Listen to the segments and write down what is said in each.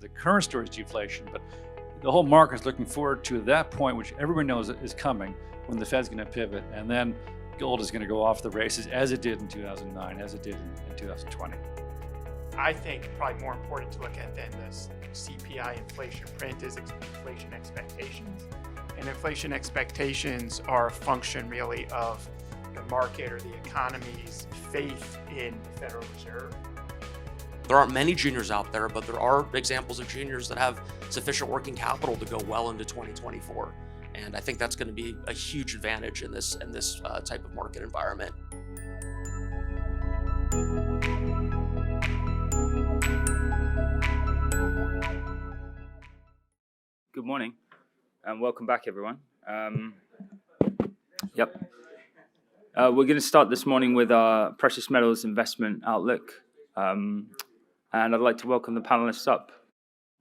the current story is deflation, but the whole market is looking forward to that point, which everyone knows is coming, when the Fed's going to pivot, and then gold is going to go off the races as it did in 2009, as it did in 2020. I think probably more important to look at than this CPI inflation print is inflation expectations. And inflation expectations are a function really of the market or the economy's faith in the Federal Reserve. There aren't many juniors out there, but there are examples of juniors that have sufficient working capital to go well into 2024. And I think that's going to be a huge advantage in this type of market environment. Good morning, and welcome back, everyone. We're going to start this morning with our precious metals investment outlook, and I'd like to welcome the panelists up.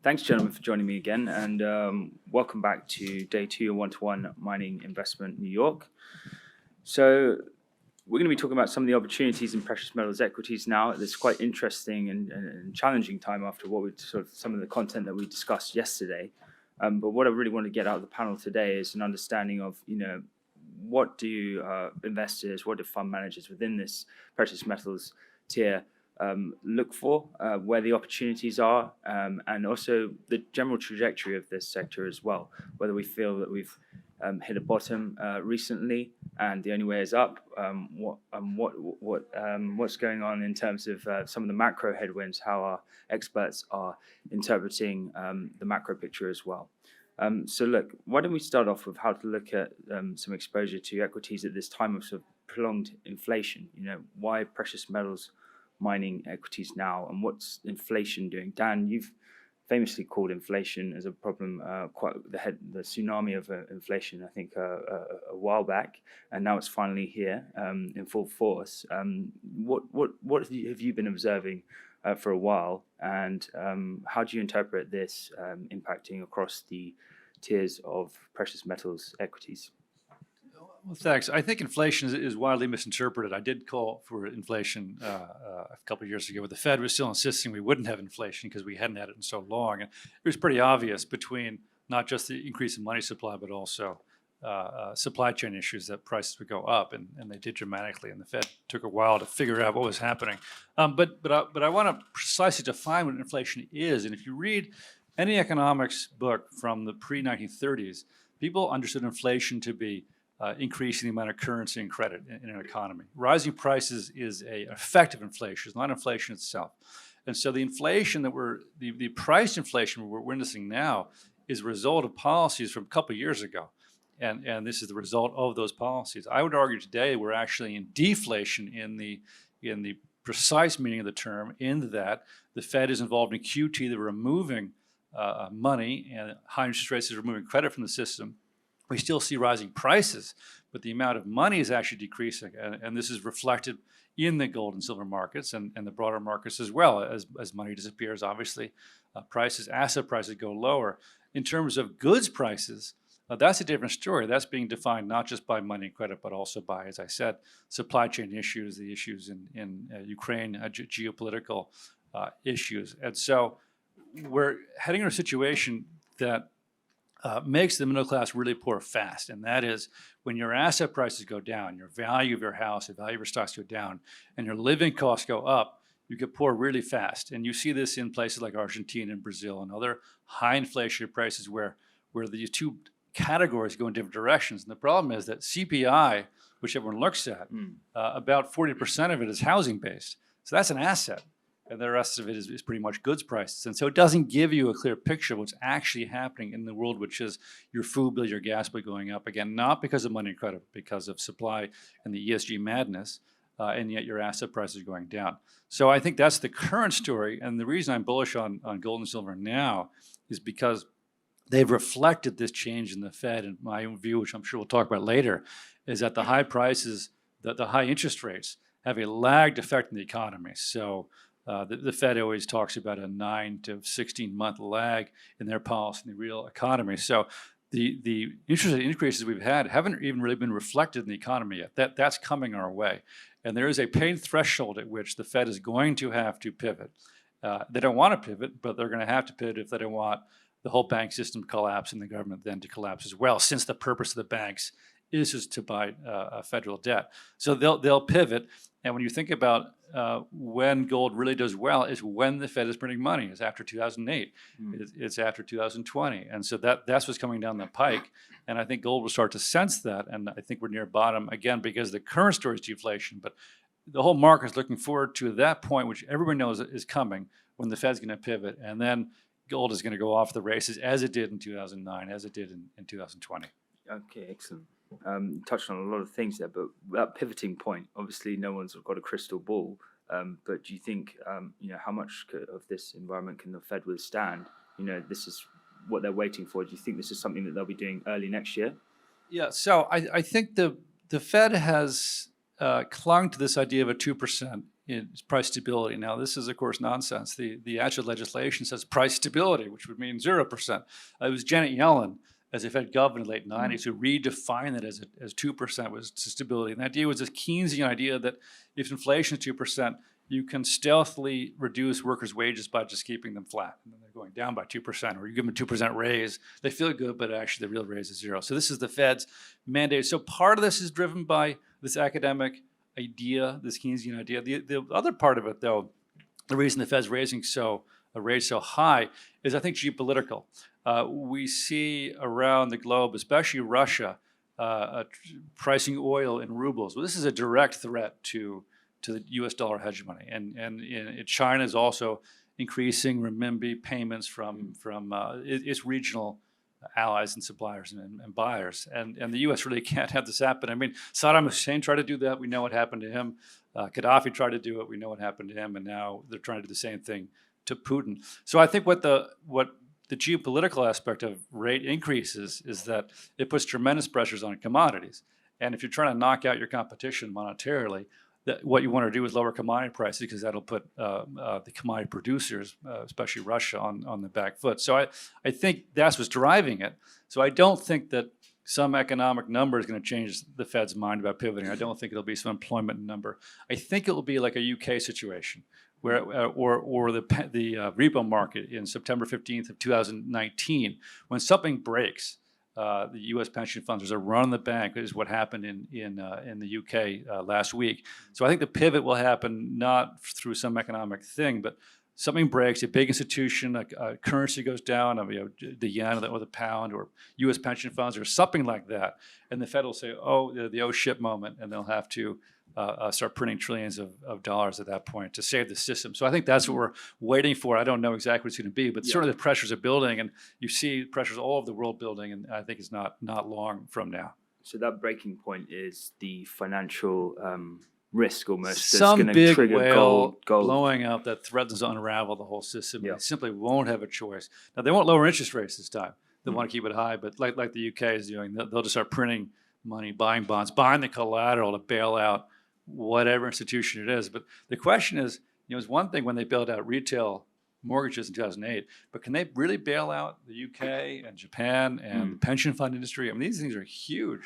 Thanks, gentlemen, for joining me again, and welcome back to day 2 of One-to-One Mining Investment New York. So we're going to be talking about some of the opportunities in precious metals equities now at this quite interesting and challenging time after what we some of the content that we discussed yesterday. But what I really want to get out of the panel today is an understanding of, what do investors, what do fund managers within this precious metals tier look for, where the opportunities are, and also the general trajectory of this sector as well, whether we feel that we've hit a bottom recently and the only way is up, what's going on in terms of some of the macro headwinds, how our experts are interpreting the macro picture as well. So look, why don't we start off with how to look at some exposure to equities at this time of sort of prolonged inflation? Why precious metals mining equities now, and what's inflation doing? Dan, you've famously called inflation as a problem, the tsunami of inflation, I think, a while back, and now it's finally here in full force. What have you been observing for a while, and how do you interpret this impacting across the tiers of precious metals equities? Well, thanks. I think inflation is widely misinterpreted. I did call for inflation a couple of years ago, but the Fed was still insisting we wouldn't have inflation because we hadn't had it in so long. And it was pretty obvious between not just the increase in money supply, but also supply chain issues that prices would go up, and they did dramatically. And the Fed took a while to figure out what was happening. But I want to precisely define what inflation is. And if you read any economics book from the pre-1930s, people understood inflation to be increasing the amount of currency and credit in an economy. Rising prices is an effect of inflation, it's not inflation itself. And so the inflation the price inflation we're witnessing now is a result of policies from a couple of years ago. And this is the result of those policies. I would argue today we're actually in deflation in the precise meaning of the term, in that the Fed is involved in QT, they're removing money, and high interest rates is removing credit from the system. We still see rising prices, but the amount of money is actually decreasing. And this is reflected in the gold and silver markets and the broader markets as well. As money disappears, obviously, asset prices go lower. In terms of goods prices, that's a different story. That's being defined not just by money and credit, but also by, as I said, supply chain issues, the issues in Ukraine, geopolitical issues. And so we're heading into a situation that makes the middle class really poor fast. And that is when your asset prices go down, your value of your house, the value of your stocks go down, and your living costs go up, you get poor really fast. And you see this in places like Argentina and Brazil and other high inflationary prices where these two categories go in different directions. And the problem is that CPI, which everyone looks at, about 40% of it is housing based. So that's an asset. And the rest of it is pretty much goods prices. And so it doesn't give you a clear picture of what's actually happening in the world, which is your food bill, your gas bill going up, again, not because of money and credit, but because of supply and the ESG madness, and yet your asset prices are going down. So I think that's the current story. And the reason I'm bullish on gold and silver now is because they've reflected this change in the Fed. And my own view, which I'm sure we'll talk about later, is that the high prices, the high interest rates have a lagged effect in the economy. So the Fed always talks about a 9 to 16-month lag in their policy in the real economy. So the interest rate increases we've had haven't even really been reflected in the economy yet. That's coming our way. And there is a pain threshold at which the Fed is going to have to pivot. They don't want to pivot, but they're going to have to pivot if they don't want the whole bank system to collapse and the government then to collapse as well, since the purpose of the banks is just to buy federal debt. So they'll pivot. And when you think about when gold really does well is when the Fed is printing money. It's after 2008. It's after 2020. And so that's what's coming down the pike. And I think gold will start to sense that. And I think we're near bottom, again, because the current story is deflation. But the whole market is looking forward to that point, which everyone knows is coming, when the Fed's going to pivot. And then gold is going to go off the races as it did in 2009, as it did in 2020. Okay, excellent. Touched on a lot of things there, but that pivoting point, obviously no one's got a crystal ball, but do you think, how much of this environment can the Fed withstand? This is what they're waiting for. Do you think this is something that they'll be doing early next year? Yeah, so I think the Fed has clung to this idea of a 2% in price stability. Now, this is, of course, nonsense. The actual legislation says price stability, which would mean 0%. It was Janet Yellen, as a Fed governor in the late 90s, who redefined it as 2% was stability. And the idea was this Keynesian idea that if inflation is 2%, you can stealthily reduce workers' wages by just keeping them flat. And then they're going down by 2%, or you give them a 2% raise. They feel good, but actually the real raise is 0. So this is the Fed's mandate. So part of this is driven by this academic idea, this Keynesian idea. The other part of it, though, the reason the Fed's raising so high is, I think, geopolitical. We see around the globe, especially Russia, pricing oil in rubles. Well, this is a direct threat to the U.S. dollar hegemony, and China is also increasing renminbi payments from its regional allies and suppliers and buyers, and the U.S. really can't have this happen. I mean, Saddam Hussein tried to do that. We know what happened to him. Gaddafi tried to do it. We know what happened to him, and now they're trying to do the same thing to Putin. So I think what the geopolitical aspect of rate increases is that it puts tremendous pressures on commodities. And if you're trying to knock out your competition monetarily, what you want to do is lower commodity prices, because that'll put the commodity producers, especially Russia, on the back foot. So I think that's what's driving it. So I don't think that some economic number is going to change the Fed's mind about pivoting. I don't think it'll be some employment number. I think it will be like a UK situation, where or the repo market in September 15th of 2019, when something breaks. The U.S. pension funds, there's a run on the bank, is what happened in the UK last week. So I think the pivot will happen not through some economic thing, but something breaks, a big institution, a currency goes down, the yen or the pound, or U.S. pension funds, or something like that, and the Fed will say, "Oh, the oh shit moment," and they'll have to start printing trillions of dollars at that point to save the system. So I think that's what we're waiting for. I don't know exactly what it's going to be, but certainly the pressures are building, and you see pressures all over the world building, and I think it's not long from now. So that breaking point is the financial risk almost. Some that's big trigger whale gold blowing up that threatens to unravel the whole system. Yeah. They simply won't have a choice. Now, they won't lower interest rates this time. They want to keep it high, but like the UK is doing, they'll just start printing money, buying bonds, buying the collateral to bail out whatever institution it is. But the question is, it's one thing when they bailed out retail mortgages in 2008, but can they really bail out the UK and Japan and the pension fund industry? I mean, these things are huge.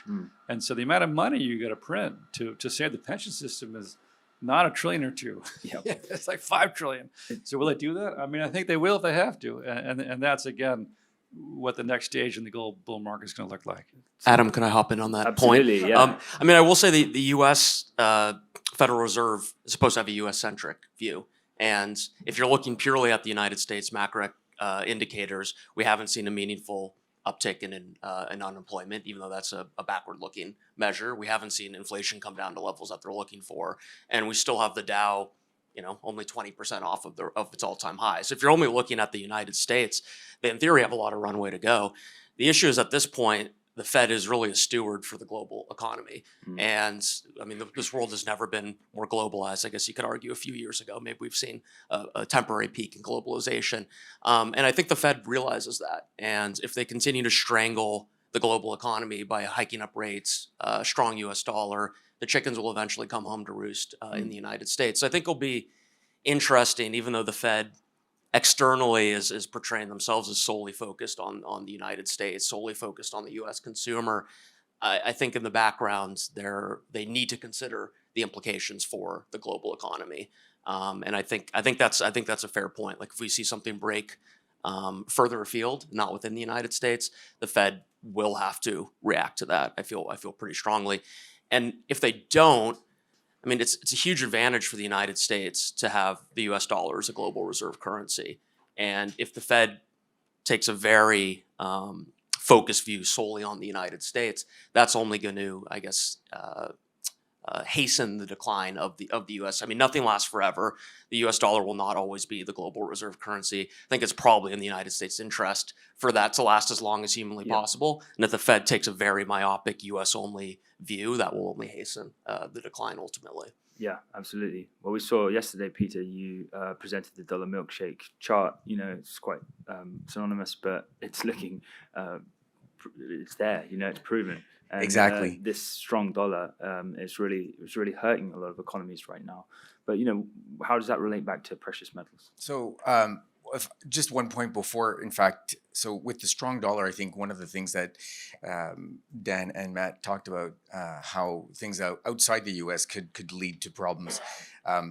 And so the amount of money you got to print to save the pension system is not $1 trillion or $2 trillion. Yep. It's like $5 trillion. So will they do that? I mean, I think they will if they have to. And that's, again, what the next stage in the gold bull market is going to look like. Adam, can I hop in on that Absolutely, point? yeah. I mean, I will say the U.S. Federal Reserve is supposed to have a U.S.-centric view. And if you're looking purely at the United States macro indicators, we haven't seen a meaningful uptick in unemployment, even though that's a backward-looking measure. We haven't seen inflation come down to levels that they're looking for. And we still have the Dow, only 20% off of its all-time high. So if you're only looking at the United States, they in theory have a lot of runway to go. The issue is at this point, the Fed is really a steward for the global economy. And I mean, this world has never been more globalized. I guess you could argue a few years ago, maybe we've seen a temporary peak in globalization. And I think the Fed realizes that. And if they continue to strangle the global economy by hiking up rates, strong US dollar, the chickens will eventually come home to roost in the United States. So I think it'll be interesting, even though the Fed externally is portraying themselves as solely focused on the United States, solely focused on the U.S. consumer. I think in the background, they need to consider the implications for the global economy. And I think that's a fair point. Like if we see something break further afield, not within the United States, the Fed will have to react to that. I feel pretty strongly. And if they don't, I mean, it's a huge advantage for the United States to have the U.S. dollar as a global reserve currency. And if the Fed takes a very focused view solely on the United States, that's only going to, I guess, hasten the decline of the U.S. I mean, nothing lasts forever. The U.S. dollar will not always be the global reserve currency. I think it's probably in the United States' interest for that to last as long as humanly possible. And if the Fed takes a very myopic U.S.-only view, that will only hasten the decline ultimately. Yeah, absolutely. Well, we saw yesterday, Peter, you presented the dollar milkshake chart. You know, it's quite synonymous, but it's looking, it's there. You know, it's proven. And, Exactly. This strong dollar is really hurting a lot of economies right now. But you know, how does that relate back to precious metals? So just one point before, in fact, so with the strong dollar, I think one of the things that Dan and Matt talked about, how things outside the U.S. could lead to problems. A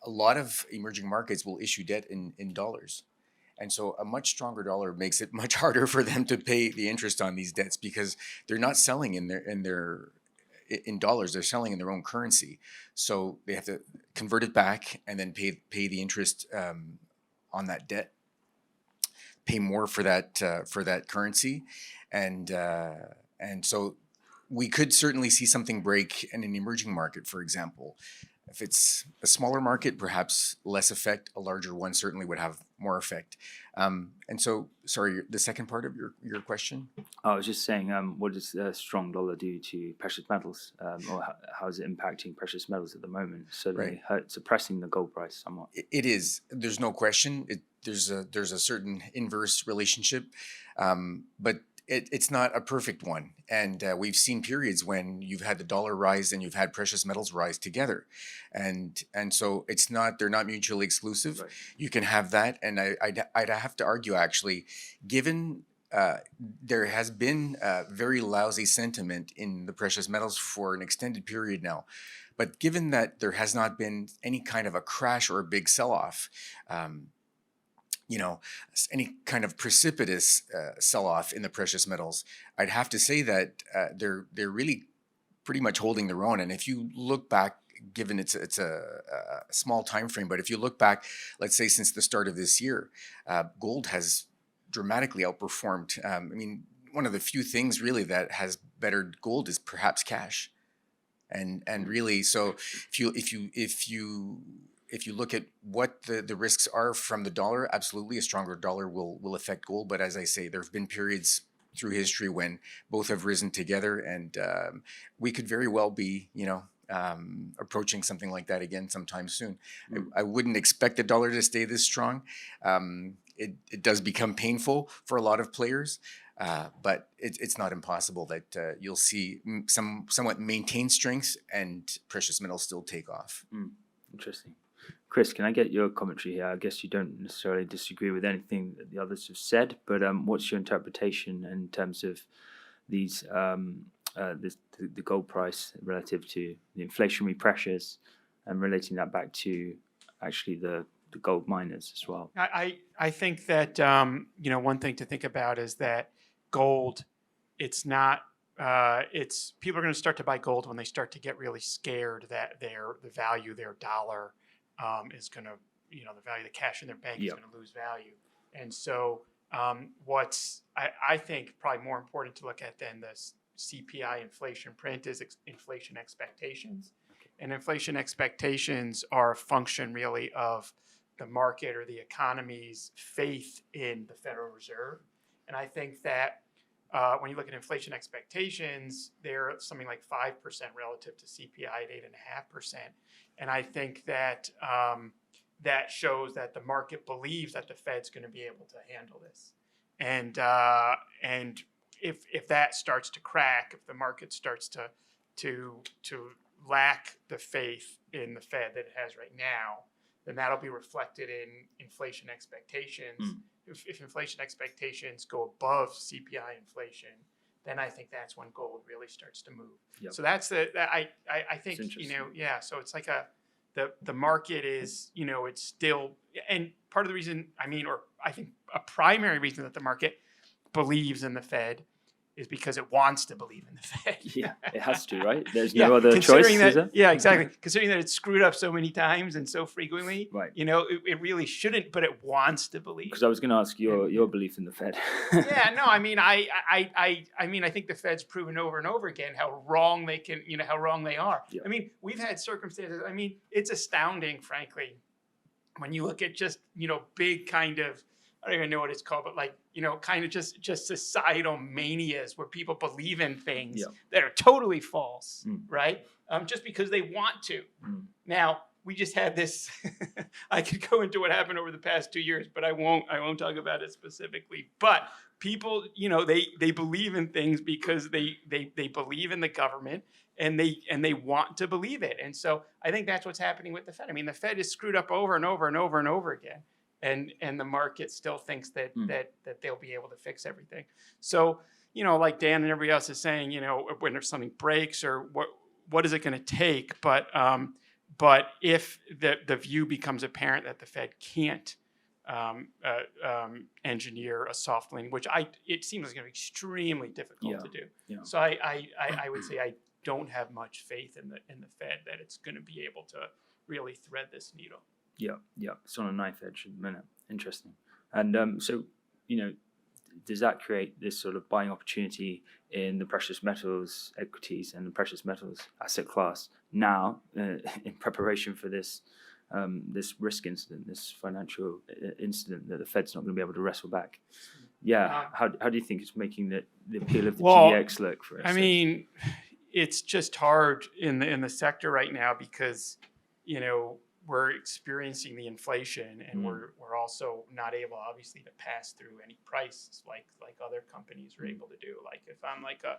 lot of emerging markets will issue debt in dollars. And so a much stronger dollar makes it much harder for them to pay the interest on these debts because they're not selling in dollars, they're selling in their own currency. So they have to convert it back and then pay the interest on that debt, pay more for that currency, and so we could certainly see something break in an emerging market, for example. If it's a smaller market, perhaps less effect. A larger one certainly would have more effect. And so, sorry, the second part of your question? I was just saying, what does a strong dollar do to precious metals, or how is it impacting precious metals at the moment? So they suppressing the gold price somewhat. It is. There's no question. There's a certain inverse relationship, but it's not a perfect one. And we've seen periods when you've had the dollar rise and you've had precious metals rise together. And so they're not mutually exclusive. Right. You can have that. And I'd have to argue, actually, given there has been very lousy sentiment in the precious metals for an extended period now. But given that there has not been any kind of a crash or a big sell-off, any kind of precipitous sell-off in the precious metals, I'd have to say that they're really pretty much holding their own. And if you look back, given it's a small time frame, but if you look back, let's say since the start of this year, gold has dramatically outperformed. I mean, one of the few things really that has bettered gold is perhaps cash, and really, so if you look at what the risks are from the dollar, absolutely a stronger dollar will affect gold. But as I say, there have been periods through history when both have risen together, and we could very well be, approaching something like that again sometime soon. I wouldn't expect the dollar to stay this strong. It does become painful for a lot of players, but it's not impossible that you'll see somewhat maintained strength and precious metals still take off. Interesting. Chris, can I get your commentary here? I guess you don't necessarily disagree with anything that the others have said, but what's your interpretation in terms of these the gold price relative to the inflationary pressures, and relating that back to actually the gold miners as well? I think that one thing to think about is that gold, it's not. It's people are going to start to buy gold when they start to get really scared that the value of their dollar is going to, the value of the cash in their bank is going to lose value. And so what's I think probably more important to look at than the CPI inflation print is inflation expectations. Okay. And inflation expectations are a function really of the market or the economy's faith in the Federal Reserve. And I think that when you look at inflation expectations, they're something like 5% relative to CPI at 8.5%. And I think that that shows that the market believes that the Fed's going to be able to handle this. And if that starts to crack, if the market starts to lack the faith in the Fed that it has right now, then that'll be reflected in inflation expectations. If inflation expectations go above CPI inflation, then I think that's when gold really starts to move. Yep. So that's I think, so it's like the market is, it's still, and part of the reason, or I think a primary reason that the market believes in the Fed is because it wants to believe in the Fed. Yeah, it has to, right? There's Yeah, no other choice, considering is there? that, yeah, exactly. Considering that it's screwed up so many times and so frequently, Right. it really shouldn't, but it wants to believe. Because I was going to ask your belief in the Fed. Yeah, no, I think the Fed's proven over and over again how wrong they can, how wrong they are. Yeah. We've had circumstances. It's astounding, frankly, when you look at just, big kind of, I don't even know what it's called, but like, kind of just societal manias where people believe in things that are totally false, right? Just because they want to. Now, we just had this, I could go into what happened over the past 2 years, but I won't talk about it specifically. But people, they believe in things because they believe in the government and they want to believe it. And so I think that's what's happening with the Fed. The Fed is screwed up over and over and over and over again. And the market still thinks that they'll be able to fix everything. So, like Dan and everybody else is saying, when there's something breaks or what is it going to take? But if the view becomes apparent that the Fed can't engineer a soft landing, which it seems like going to be extremely difficult to do. Yeah. So I would say I don't have much faith in the Fed that it's going to be able to really thread this needle. Yeah. It's on a knife edge at the minute. Interesting. And so, does that create this sort of buying opportunity in the precious metals equities and the precious metals asset class now in preparation for this risk incident, this financial incident that the Fed's not going to be able to wrestle back? Yeah. How do you think it's making the appeal of the GDX look for us? It's just hard in the sector right now because, we're experiencing the inflation and we're also not able, obviously, to pass through any prices like other companies are able to do. Like if I'm like a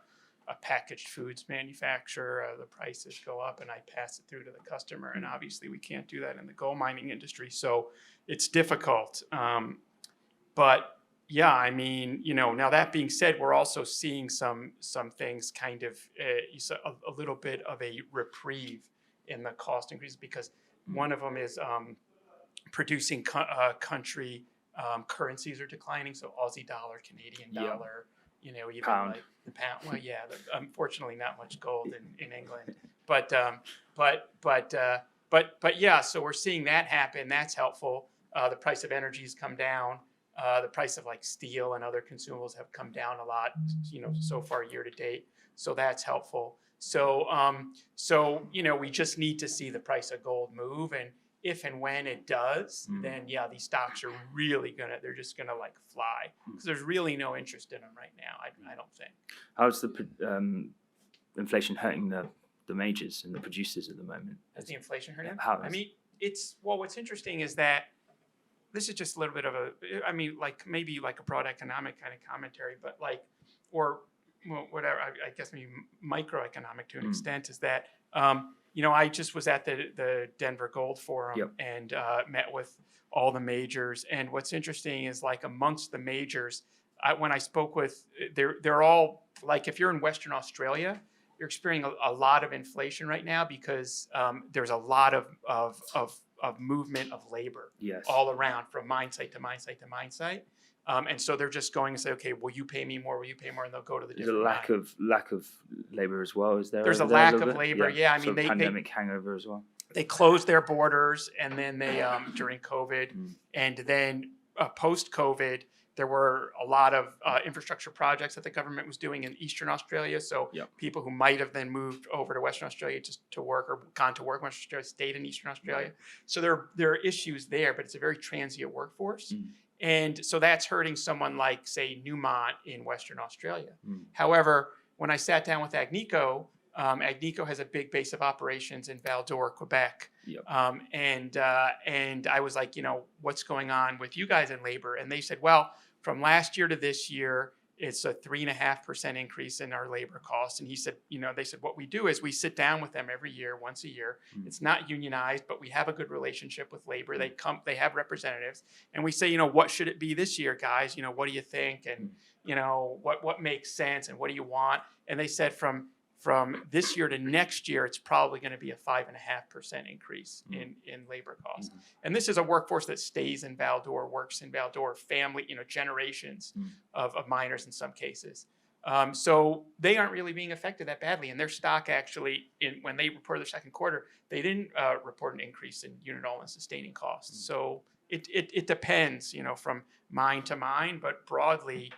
packaged foods manufacturer, the prices go up and I pass it through to the customer. And obviously we can't do that in the gold mining industry. So it's difficult. But yeah, now that being said, we're also seeing some things kind of a little bit of a reprieve in the cost increases because one of them is producing country currencies are declining. So Aussie dollar, Canadian dollar, even pound. like the pound. Well, yeah, unfortunately not much gold in England, but yeah. So we're seeing that happen. That's helpful. The price of energy has come down. The price of like steel and other consumables have come down a lot, so far year to date. So that's helpful. So we just need to see the price of gold move, and if and when it does, then yeah, these stocks are really they're just gonna like fly because there's really no interest in them right now. I don't think. How's the inflation hurting the majors and the producers at the moment? Has the inflation hurt them? How? What's interesting is that this is just a little bit of maybe like a broad economic kind of commentary, but whatever, I guess maybe microeconomic to an extent is that, I just was at the Denver Gold Forum and met with all the majors. And what's interesting is like amongst the majors, when I spoke with, they're all like, if you're in Western Australia, you're experiencing a lot of inflation right now because there's a lot of movement of labor all around from mine site to mine site to mine site. And so they're just going and say, okay, will you pay me more? Will you pay more? And they'll go to the different There's a lack of labor as well, is there? There's a lack of labor, yeah. They pandemic hangover as well. They closed their borders, and then they during COVID, and then post-COVID, there were a lot of infrastructure projects that the government was doing in Eastern Australia. So people who might have then moved over to Western Australia to work or gone to work in Western Australia stayed in Eastern Australia. Right. So there are issues there, but it's a very transient workforce. And so that's hurting someone like, say, Newmont in Western Australia. However, when I sat down with Agnico, Agnico has a big base of operations in Val-d'Or, Quebec. And I was like, what's going on with you guys in labor? And they said, well, from last year to this year, it's a 3.5% increase in our labor costs. And he said, they said, what we do is we sit down with them every year, once a year. It's not unionized, but we have a good relationship with labor. They have representatives. And we say, what should it be this year, guys? What do you think? And, what makes sense? And what do you want? And they said from from this year to next year, it's probably going to be a 5.5% increase in labor costs. And this is a workforce that stays in Val-d'Or, works in Val-d'Or, family, generations of miners in some cases. So they aren't really being affected that badly. And their stock actually, when they reported their second quarter, they didn't report an increase in unit all-in sustaining costs. So it depends, from mine to mine, but broadly,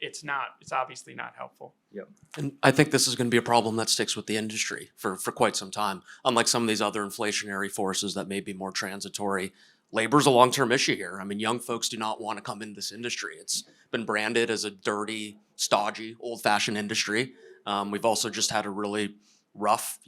it's obviously not helpful. Yep. And I think this is going to be a problem that sticks with the industry for quite some time. Unlike some of these other inflationary forces that may be more transitory, labor's a long-term issue here. I mean, young folks do not want to come into this industry. It's been branded as a dirty, stodgy, old-fashioned industry. We've also just had a really rough,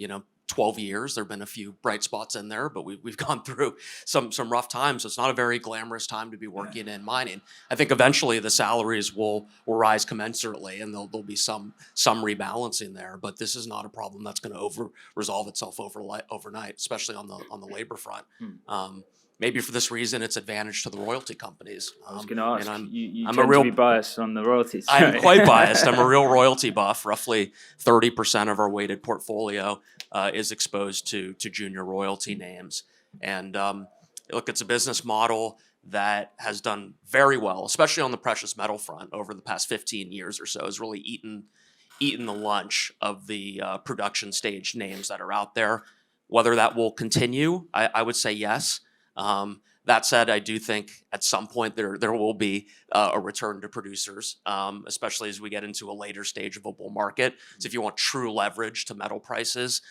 12 years. There have been a few bright spots in there, but we've gone through some rough times. So it's not a very glamorous time to be working in mining. I think eventually the salaries will rise commensurately, and there'll be some rebalancing there. But this is not a problem that's going to resolve itself overnight, especially on the labor front. Maybe for this reason, it's advantage to the royalty companies. I was going to ask, and you I'm tend a real to be biased on the royalties. I'm quite biased. I'm a real royalty buff. Roughly 30% of our weighted portfolio is exposed to junior royalty names. And look, it's a business model that has done very well, especially on the precious metal front over the past 15 years or so. Has really eaten the lunch of the production stage names that are out there. Whether that will continue, I would say yes. That said, I do think at some point there will be a return to producers, especially as we get into a later stage of a bull market. So if you want true leverage to metal prices,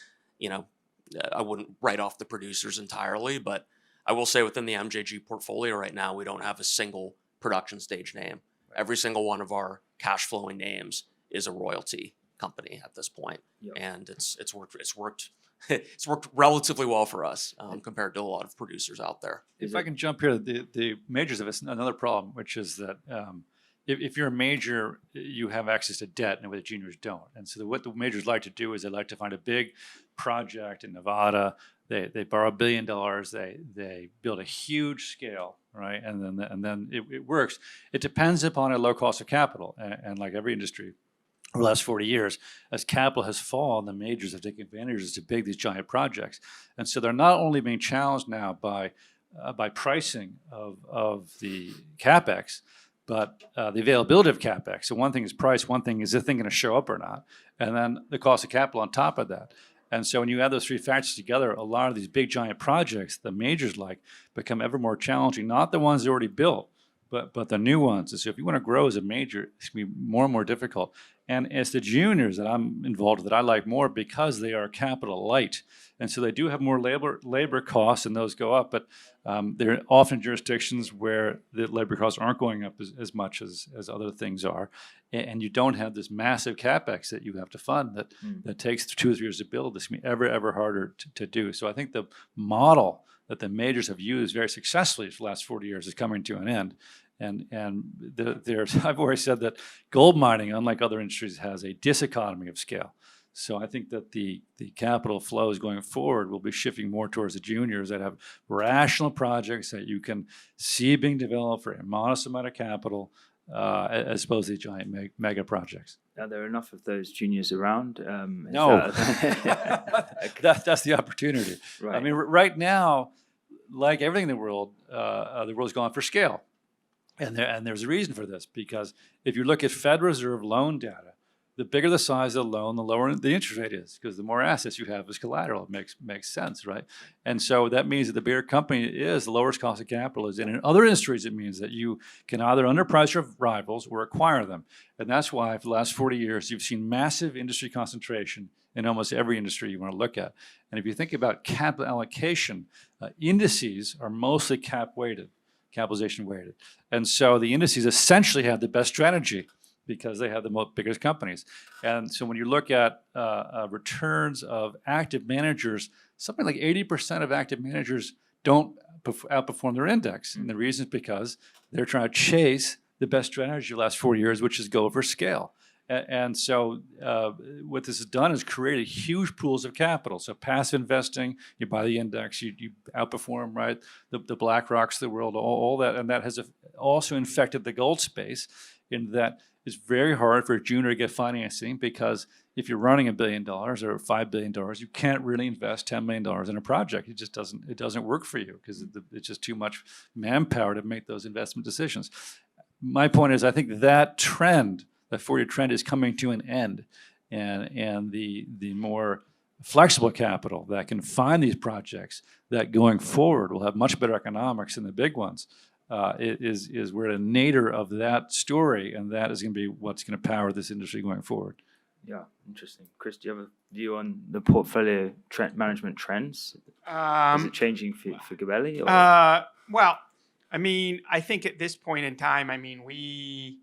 I wouldn't write off the producers entirely, but I will say within the MJG portfolio right now, we don't have a single production stage name. Every single one of our cash flowing names is a royalty company at this point. Yep. And it's worked relatively well for us compared to a lot of producers out there. If I can jump here, the majors have another problem, which is that if you're a major, you have access to debt, and what the juniors don't. And so what the majors like to do is they like to find a big project in Nevada. They borrow $1 billion. They build a huge scale, right? And then it works. It depends upon a low cost of capital, and like every industry. Over the last 40 years, as capital has fallen, the majors have taken advantage to big these giant projects. And so they're not only being challenged now by pricing of the CapEx, but the availability of CapEx. So one thing is price, one thing is the thing going to show up or not, and then the cost of capital on top of that. And so when you add those three factors together, a lot of these big giant projects, the majors become ever more challenging, not the ones already built, but the new ones. And so if you want to grow as a major, it's going to be more and more difficult. And it's the juniors that I'm involved with that I like more because they are capital light. And so they do have more labor costs, and those go up. But they're often jurisdictions where the labor costs aren't going up as much as other things are. And you don't have this massive CapEx that you have to fund that takes 2 or 3 years to build. This can be ever harder to do. So I think the model that the majors have used very successfully for the last 40 years is coming to an end. And I've always said that gold mining, unlike other industries, has a diseconomy of scale. So I think that the capital flows going forward will be shifting more towards the juniors that have rational projects that you can see being developed for a modest amount of capital, as opposed to giant mega projects. Are there enough of those juniors around? No, that's the opportunity. Right. I mean, right now, like everything in the world's gone for scale. And there's a reason for this, because if you look at Fed Reserve loan data, the bigger the size of the loan, the lower the interest rate is, because the more assets you have as collateral. It makes sense, right? And so that means that the bigger company is, the lowest cost of capital is. And in other industries, it means that you can either underprice your rivals or acquire them. And that's why for the last 40 years, you've seen massive industry concentration in almost every industry you want to look at. And if you think about capital allocation, indices are mostly capitalization weighted. And so the indices essentially have the best strategy because they have the biggest companies. And so when you look at returns of active managers, something like 80% of active managers don't outperform their index. And the reason is because they're trying to chase the best strategy the last 4 years, which is go over scale. And so what this has done is created huge pools of capital. So passive investing, you buy the index, you outperform, right? The BlackRocks of the world, all that. And that has also infected the gold space in that it's very hard for a junior to get financing because if you're running $1 billion or $5 billion, you can't really invest $10 million in a project. It just doesn't work for you because it's just too much manpower to make those investment decisions. My point is, I think that trend, that 4-year trend, is coming to an end, and the more flexible capital that can find these projects that going forward will have much better economics than the big ones. We're at a nadir of that story, and that is going to be what's going to power this industry going forward. Yeah, interesting. Chris, do you have a view on the portfolio management trends? Is it changing for Gabelli? Or? Well, I mean, I think at this point in time, I mean, we're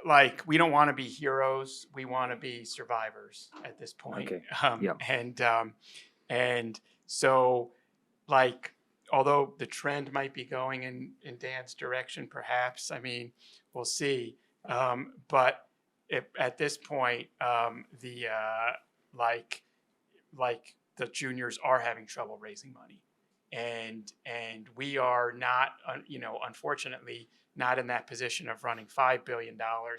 like, we don't want to be heroes. We want to be survivors at this point. Okay. And so, like, although the trend might be going in Dan's direction, perhaps, I mean, we'll see. But at this point, the juniors are having trouble raising money, and we are not, unfortunately, not in that position of running $5 billion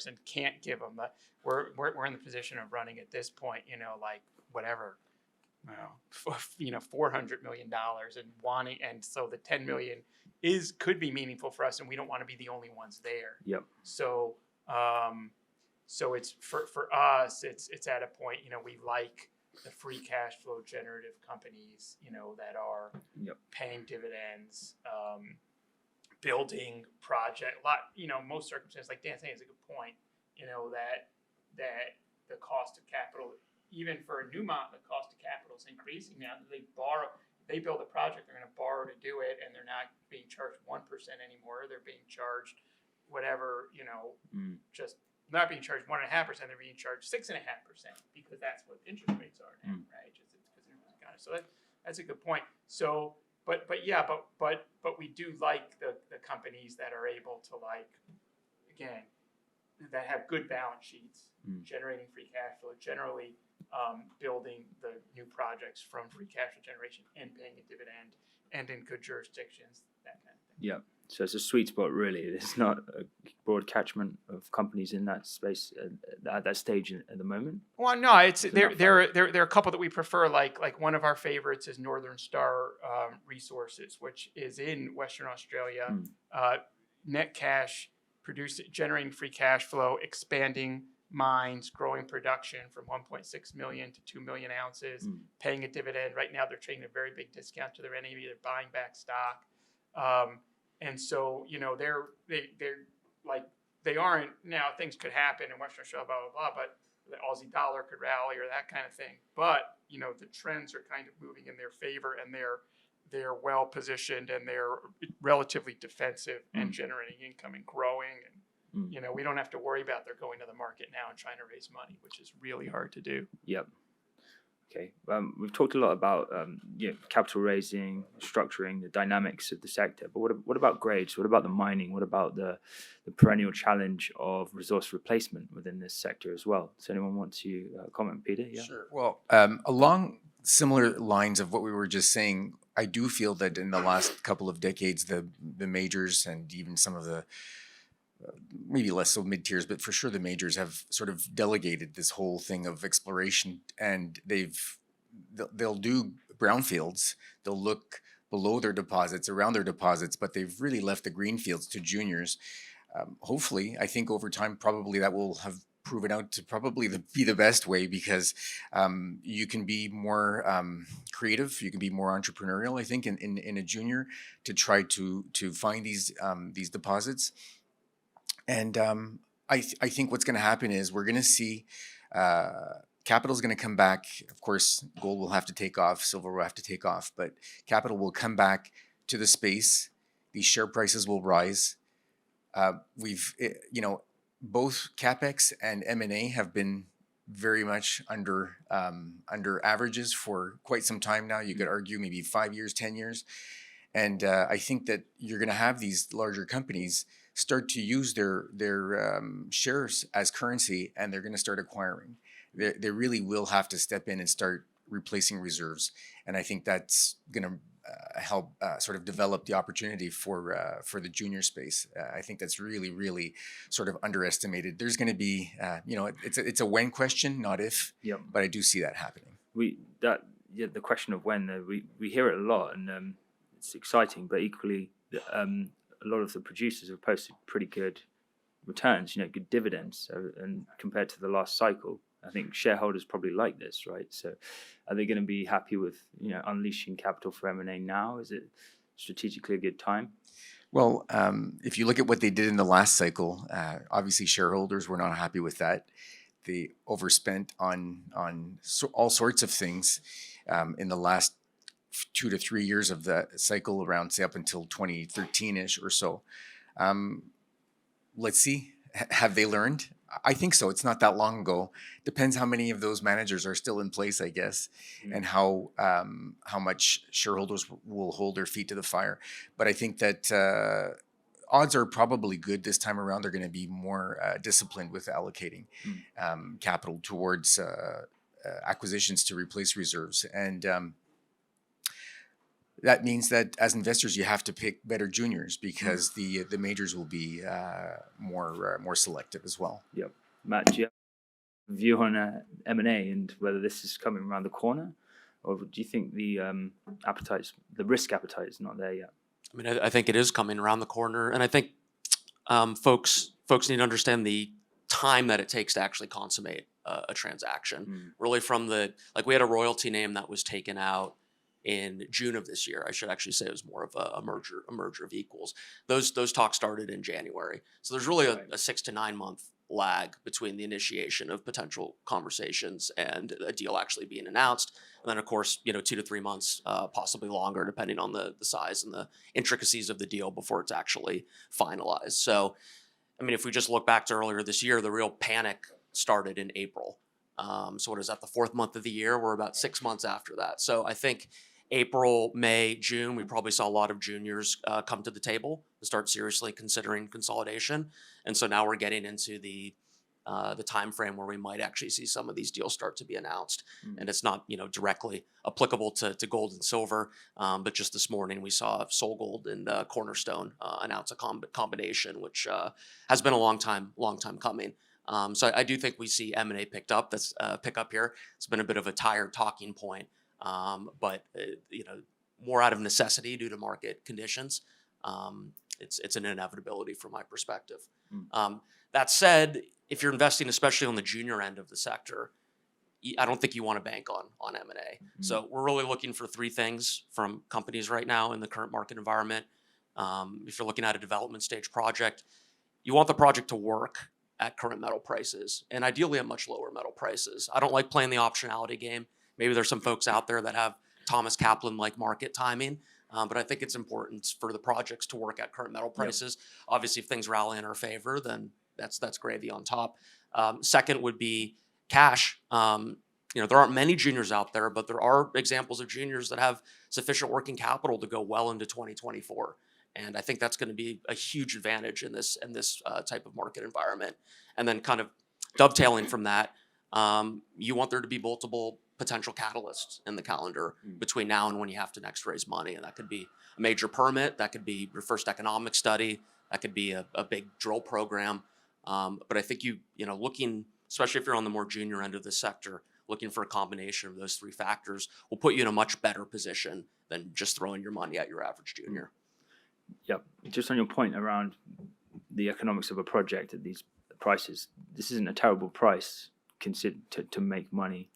and can't give them. We're in the position of running at this point, whatever, $400 million and wanting, and so the 10 million could be meaningful for us, and we don't want to be the only ones there. Yep. So it's for us, it's at a point, we like the free cash flow generative companies, that are paying dividends, building project, most circumstances, like Dan saying, is a good point, that the cost of capital, even for a Newmont, the cost of capital is increasing now. They build a project, they're going to borrow to do it, and they're not being charged 1% anymore. They're being charged whatever, just not being charged 1.5%. They're being charged 6.5% because that's what interest rates are now, right? So that's a good point. So, but we do like the companies that are able to, again, that have good balance sheets, generating free cash flow, generally building the new projects from free cash flow generation and paying a dividend, and in good jurisdictions, that kind of thing. Yeah. So it's a sweet spot, really. There's not a broad catchment of companies in that space at that stage at the moment. Well, no, there are a couple that we prefer. Like one of our favorites is Northern Star Resources, which is in Western Australia. Net cash, generating free cash flow, expanding mines, growing production from 1.6 million to 2 million ounces, paying a dividend. Right now, they're trading a very big discount to their NAV. They're buying back stock. And so, they aren't, now things could happen in Western Australia, blah, blah, blah, but the Aussie dollar could rally or that kind of thing. But, the trends are kind of moving in their favor, and they're well positioned, and they're relatively defensive and generating income and growing. And, we don't have to worry about they're going to the market now and trying to raise money, which is really hard to do. Yep. Okay. We've talked a lot about capital raising, structuring, the dynamics of the sector. But what about grades? What about the mining? What about the perennial challenge of resource replacement within this sector as well? Does anyone want to comment, Peter? Yeah. Sure. Well, along similar lines of what we were just saying, I do feel that in the last couple of decades, the majors and even some of the maybe less so mid-tiers, but for sure the majors have sort of delegated this whole thing of exploration, and they'll do brownfields. They'll look below their deposits, around their deposits, but they've really left the greenfields to juniors. Hopefully, I think over time, probably that will have proven out to probably be the best way, because you can be more creative, you can be more entrepreneurial, I think, in a junior to try to find these deposits. And I think what's going to happen is we're going to see capital is going to come back. Of course, gold will have to take off, silver will have to take off, but capital will come back to the space. These share prices will rise. Both CapEx and M&A have been very much under averages for quite some time now. You could argue maybe 5 years, 10 years. And I think that you're going to have these larger companies start to use their shares as currency, and they're going to start acquiring. They really will have to step in and start replacing reserves, and I think that's going to help sort of develop the opportunity for the junior space. I think that's really sort of underestimated. There's going to be, it's a when question, not if. Yep. But I do see that happening. The question of when, we hear it a lot, and it's exciting, but equally, a lot of the producers have posted pretty good returns, good dividends, and compared to the last cycle, I think shareholders probably like this, right? So, are they going to be happy with unleashing capital for M&A now? Is it strategically a good time? Well, if you look at what they did in the last cycle, obviously shareholders were not happy with that. They overspent on all sorts of things in the last 2 to 3 years of the cycle, around say up until 2013-ish or so. Let's see. Have they learned? I think so. It's not that long ago. Depends how many of those managers are still in place, I guess, and how much shareholders will hold their feet to the fire. But I think that odds are probably good this time around. They're going to be more disciplined with allocating capital towards acquisitions to replace reserves. And that means that as investors, you have to pick better juniors, because the majors will be more selective as well. Yep. Matt, do you have a view on M&A and whether this is coming around the corner, or do you think the risk appetite is not there yet? I mean, I think it is coming around the corner, and I think folks need to understand the time that it takes to actually consummate a transaction. Really, from we had a royalty name that was taken out in June of this year. I should actually say it was more of a merger of equals. Those talks started in January, so there's really a 6 to 9 month lag between the initiation of potential conversations and a deal actually being announced. And then, of course, 2 to 3 months, possibly longer, depending on the size and the intricacies of the deal before it's actually finalized. So, I mean, if we just look back to earlier this year, the real panic started in April. So what is that, the 4th month of the year? We're about 6 months after that. So I think April, May, June, we probably saw a lot of juniors come to the table and start seriously considering consolidation. And so now we're getting into the time frame where we might actually see some of these deals start to be announced. And it's not directly applicable to gold and silver, but just this morning we saw SolGold and Cornerstone announce a combination, which has been a long time coming. So I do think we see M&A pick up here. It's been a bit of a tired talking point. But more out of necessity due to market conditions. It's an inevitability from my perspective. That said, if you're investing, especially on the junior end of the sector, I don't think you want to bank on M&A. So we're really looking for 3 things from companies right now in the current market environment. If you're looking at a development stage project, you want the project to work at current metal prices, and ideally at much lower metal prices. I don't like playing the optionality game. Maybe there's some folks out there that have Thomas Kaplan-like market timing, but I think it's important for the projects to work at current metal prices. Yep. Obviously, if things rally in our favor, then that's gravy on top. Second would be cash. There aren't many juniors out there, but there are examples of juniors that have sufficient working capital to go well into 2024. And I think that's going to be a huge advantage in this type of market environment. And then kind of dovetailing from that, you want there to be multiple potential catalysts in the calendar between now and when you have to next raise money. And that could be a major permit, that could be your first economic study, that could be a big drill program. But I think looking, especially if you're on the more junior end of the sector, looking for a combination of those 3 factors will put you in a much better position than just throwing your money at your average junior. Yep. Just on your point around the economics of a project at these prices, this isn't a terrible price considered to make money.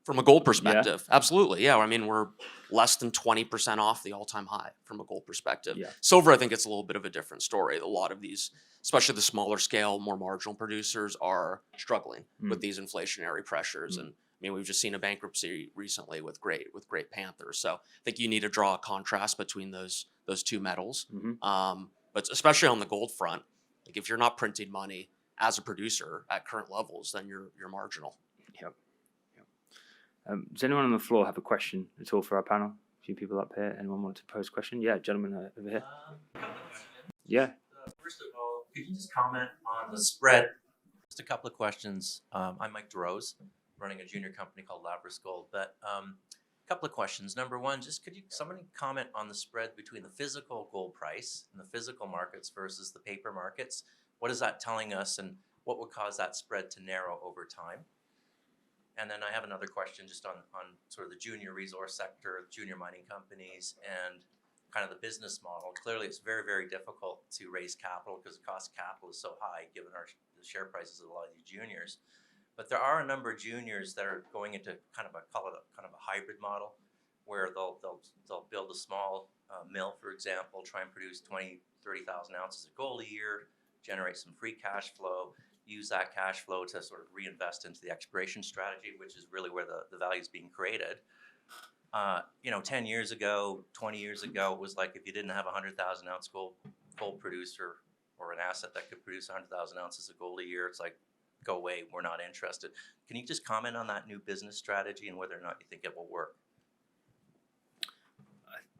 From a gold perspective, yeah. Absolutely. Yeah. I mean, we're less than 20% off the all-time high from a gold perspective. Yeah. Silver, I think it's a little bit of a different story. A lot of these, especially the smaller scale, more marginal producers are struggling with these inflationary pressures. And I mean, we've just seen a bankruptcy recently with Great Panthers. So I think you need to draw a contrast between those 2 metals. But especially on the gold front, like if you're not printing money as a producer at current levels, then you're marginal. Yep. Does anyone on the floor have a question at all for our panel? few people up here. Anyone want to pose a question? Yeah, gentleman over here. Yeah. First of all, could you just comment on the spread? Just a couple of questions. I'm Mike DeRose, running a junior company called Labrador Gold. But a couple of questions. Number one, just could you somebody comment on the spread between the physical gold price and the physical markets versus the paper markets? What is that telling us, and what would cause that spread to narrow over time? And then I have another question just on sort of the junior resource sector, junior mining companies, and kind of the business model. Clearly, it's very, very difficult to raise capital because the cost of capital is so high given the share prices of a lot of these juniors. But there are a number of juniors that are going into kind of a hybrid model where they'll build a small mill, for example, try and produce 20, 30,000 ounces of gold a year, generate some free cash flow, use that cash flow to sort of reinvest into the exploration strategy, which is really where the value is being created. 10 years ago, 20 years ago, it was like if you didn't have a 100,000 ounce gold producer or an asset that could produce 100,000 ounces of gold a year, it's like, go away, we're not interested. Can you just comment on that new business strategy and whether or not you think it will work?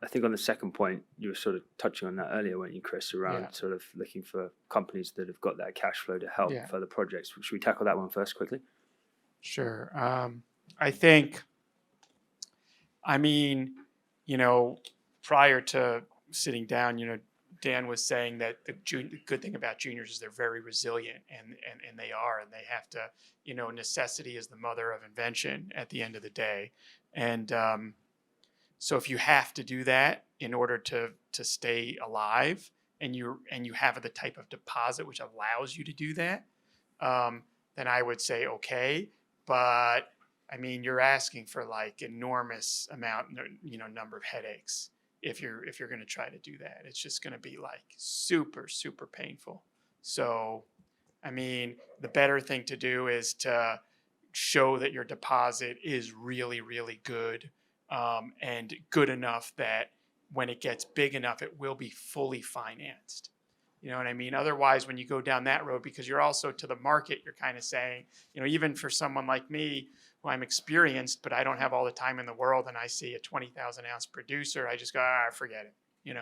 I think on the second point, you were sort of touching on that earlier, weren't you, Chris, around sort of looking for companies that have got that cash flow to help further projects. Should we tackle that one first quickly? Sure. I think, prior to sitting down, Dan was saying that the good thing about juniors is they're very resilient, and they are, and they have to, necessity is the mother of invention at the end of the day. And so if you have to do that in order to stay alive, and you have the type of deposit which allows you to do that, then I would say okay. But you're asking for like enormous number of headaches if you're going to try to do that. It's just going to be like super, super painful. So, the better thing to do is to show that your deposit is really, really good, and good enough that when it gets big enough, it will be fully financed. You know what I mean? Otherwise, when you go down that road, because you're also to the market, you're kind of saying, even for someone like me, who I'm experienced, but I don't have all the time in the world, and I see a 20,000 ounce producer, I just go, forget it,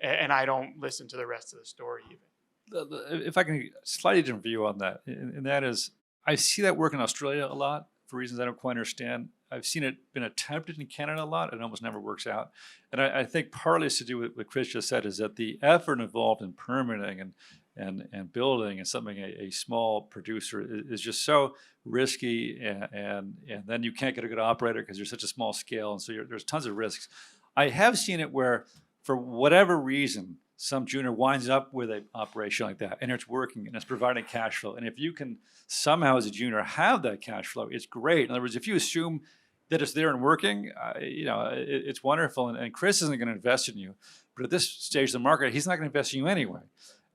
and I don't listen to the rest of the story even. If I can slightly different view on that, and that is, I see that work in Australia a lot for reasons I don't quite understand. I've seen it been attempted in Canada a lot. It almost never works out. And I think partly it's to do with what Chris just said, is that the effort involved in permitting and building and something a small producer is just so risky, and then you can't get a good operator because you're such a small scale, and so there's tons of risks. I have seen it where, for whatever reason, some junior winds up with an operation like that, and it's working, and it's providing cash flow. And if you can somehow, as a junior, have that cash flow, it's great. In other words, if you assume that it's there and working, it's wonderful. And Chris isn't going to invest in you, but at this stage of the market, he's not going to invest in you anyway.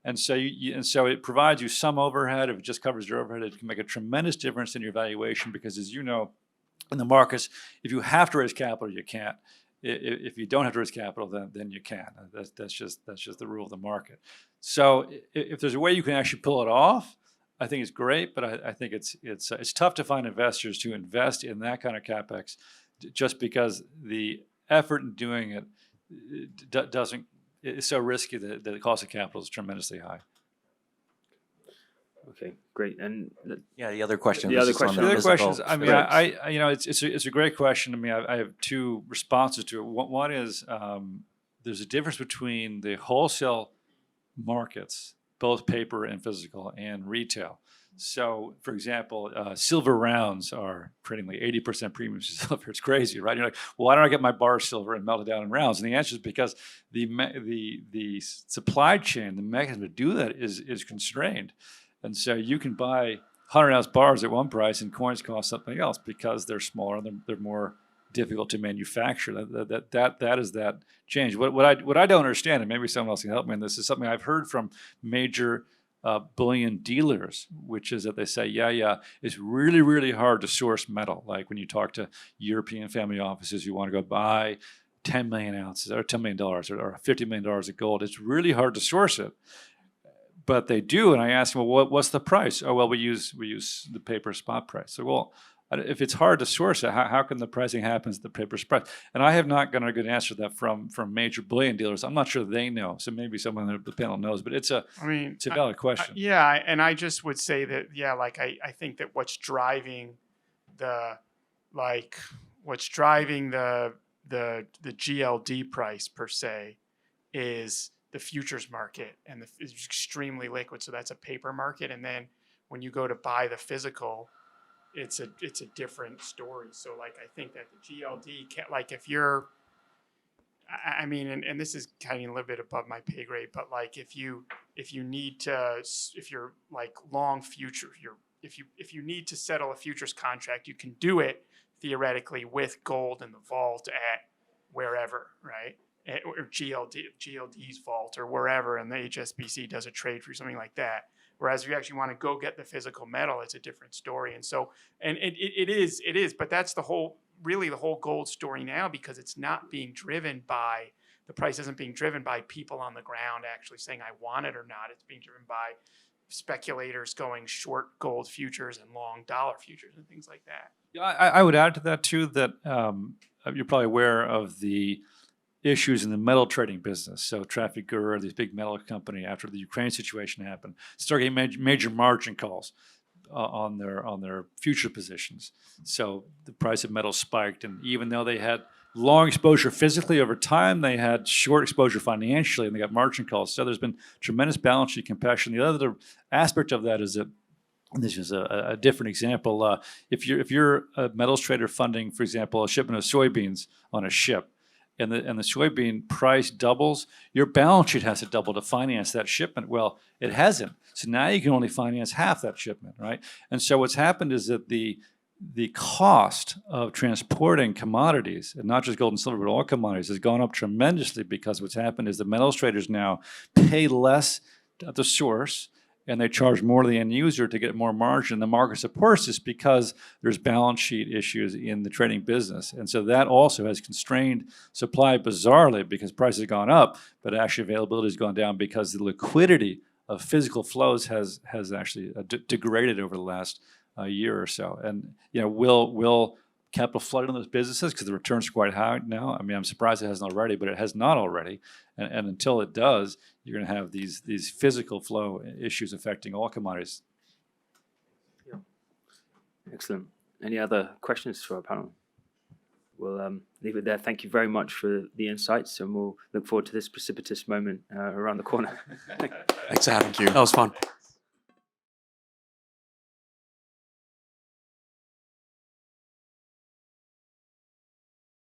And so, so it provides you some overhead. If it just covers your overhead, it can make a tremendous difference in your valuation. Because, as you know, in the markets, if you have to raise capital, you can't. If you don't have to raise capital, then you can. That's just the rule of the market. So if there's a way you can actually pull it off, I think it's great. But I think it's tough to find investors to invest in that kind of capex, just because the effort in doing it it's so risky that the cost of capital is tremendously high. Okay, great. And the other question. The other question. The other questions. It's a great question. I have two responses to it. One is there's a difference between the wholesale markets, both paper and physical, and retail. So, for example, silver rounds are trading like 80% premiums to silver. It's crazy, right? You're like, well, why don't I get my bar of silver and melt it down in rounds? And the answer is because the supply chain, the mechanism to do that is constrained. And so you can buy 100-ounce bars at one price, and coins cost something else because they're smaller and they're more difficult to manufacture. That is that change. What I don't understand, and maybe someone else can help me in this, is something I've heard from major bullion dealers, which is that they say, it's really, really hard to source metal. Like when you talk to European family offices, you want to go buy 10 million ounces or $10 million or $50 million of gold. It's really hard to source it. But they do, and I ask them, well, what's the price? Oh, well, we use the paper spot price. So, well, if it's hard to source it, how can the pricing happen at the paper spread? And I have not gotten a good answer to that from major bullion dealers. I'm not sure they know. So maybe someone on the panel knows, but it's a valid question. And I just would say that, I think that what's driving the GLD price per se is the futures market, and it's extremely liquid. So that's a paper market. And then when you go to buy the physical, it's a different story. So like, I think that the GLD can't, like, if you're, I mean, and this is kind of a little bit above my pay grade, but like, if you're like long future, if you need to settle a futures contract, you can do it theoretically with gold in the vault at wherever, right? Or GLD's vault or wherever, and the HSBC does a trade for something like that. Whereas if you actually want to go get the physical metal, it's a different story. And so, and it is, but that's the whole gold story now, because it's not being driven by, the price isn't being driven by people on the ground actually saying, I want it or not. It's being driven by speculators going short gold futures and long dollar futures and things like that. Yeah, I would add to that too, that you're probably aware of the issues in the metal trading business. So Trafigura, this big metal company, after the Ukraine situation happened, started getting major margin calls on their future positions. So the price of metal spiked, and even though they had long exposure physically over time, they had short exposure financially, and they got margin calls. So there's been tremendous balance sheet compression. The other aspect of that is that, and this is a different example, if you're a metals trader funding, for example, a shipment of soybeans on a ship, and the soybean price doubles, your balance sheet has to double to finance that shipment. Well, it hasn't. So now you can only finance half that shipment, right? And so what's happened is that the cost of transporting commodities, and not just gold and silver, but all commodities, has gone up tremendously, because what's happened is the metals traders now pay less at the source, and they charge more to the end user to get more margin. The market supports this because there's balance sheet issues in the trading business. And so that also has constrained supply bizarrely, because prices have gone up, but actually availability has gone down because the liquidity of physical flows has actually degraded over the last year or so. And will capital flood into those businesses because the returns are quite high now? I mean, I'm surprised it hasn't already, but it has not already. And until it does, you're going to have these physical flow issues affecting all commodities. Yeah. Excellent. Any other questions for our panel? We'll leave it there. Thank you very much for the insights, and we'll look forward to this precipitous moment around the corner. Thanks, Adam. That was fun.